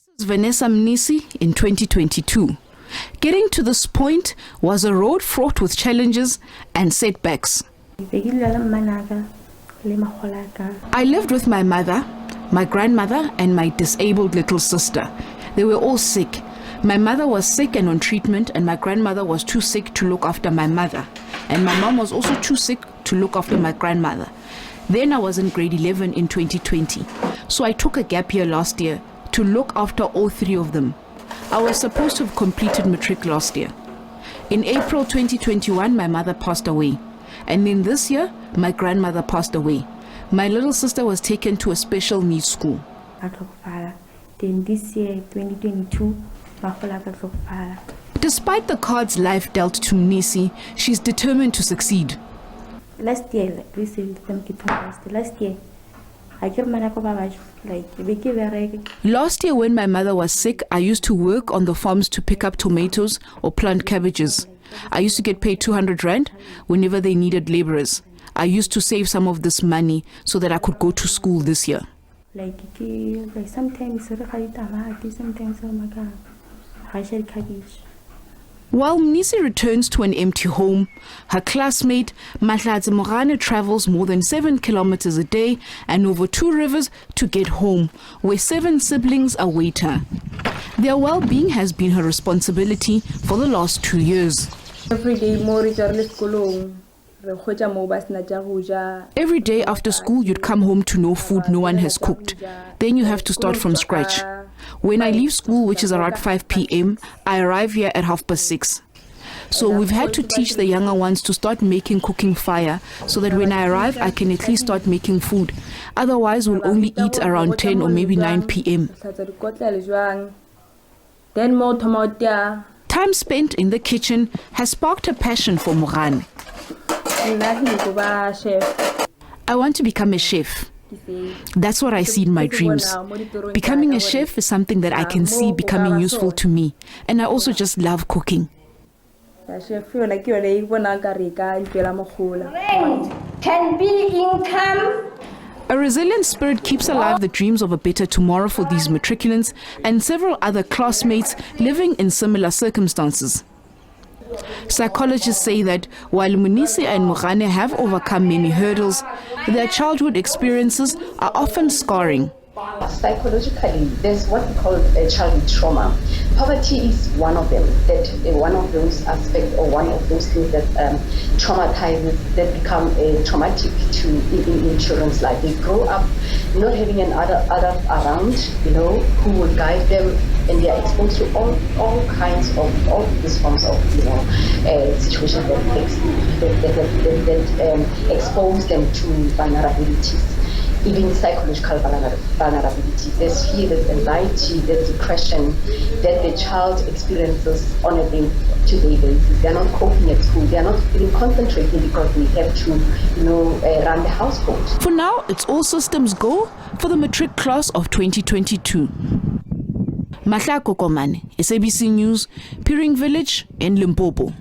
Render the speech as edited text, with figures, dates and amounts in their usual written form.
This is Vanessa Mnisi in 2022. Getting to this point was a road fraught with challenges and setbacks. I lived with my mother, my grandmother, and my disabled little sister. They were all sick. My mother was sick and on treatment, and my grandmother was too sick to look after my mother. And my mom was also too sick to look after my grandmother. Then I was in grade 11 in 2020. So I took a gap year last year to look after all three of them. I was supposed to have completed Matric last year. In April 2021, my mother passed away. And then this year, my grandmother passed away. My little sister was taken to a special needs school. Then this year, 2022, Despite the cards life dealt to Mnisi, she's determined to succeed. Last year, Last year when my mother was sick, I used to work on the farms to pick up tomatoes or plant cabbages. I used to get paid 200 rand whenever they needed laborers. I used to save some of this money so that I could go to school this year. Like sometimes sometimes cabbage. While Mnisi returns to an empty home, her classmate Mahlako travels more than 7 kilometers a day and over 2 rivers to get home, where 7 siblings await her. Their well-being has been her responsibility for the last 2 years. Every day after school, you'd come home to no food no one has cooked. Then you have to start from scratch. When I leave school, which is around 5 p.m., I arrive here at 6:30. So we've had to teach the younger ones to start making cooking fire so that when I arrive, I can at least start making food. Otherwise, we'll only eat around 10 or maybe 9 p.m. Time spent in the kitchen has sparked a passion for Komane. I want to become a chef. That's what I see in my dreams. Becoming a chef is something that I can see becoming useful to me. And I also just love cooking. Can be income. A resilient spirit keeps alive the dreams of a better tomorrow for these matriculants and several other classmates living in similar circumstances. Psychologists say that while Mnisi and Komane have overcome many hurdles, their childhood experiences are often scarring. Psychologically, there's what we call a childhood trauma. Poverty is one of them, one of those aspects or one of those things that traumatizes, that become traumatic in children's life. They grow up not having an adult around, who will guide them, and they are exposed to all kinds of all these forms of situations that expose them to vulnerabilities. Even psychological vulnerability. There's fear, there's anxiety, there's depression that the child experiences on a day-to-day basis. They're not coping at school. They're not even concentrating because they have to, run the household. For now, it's all systems go for the Matric class of 2022. Mahlako, Komane, SABC News, Piring Village in Limpopo.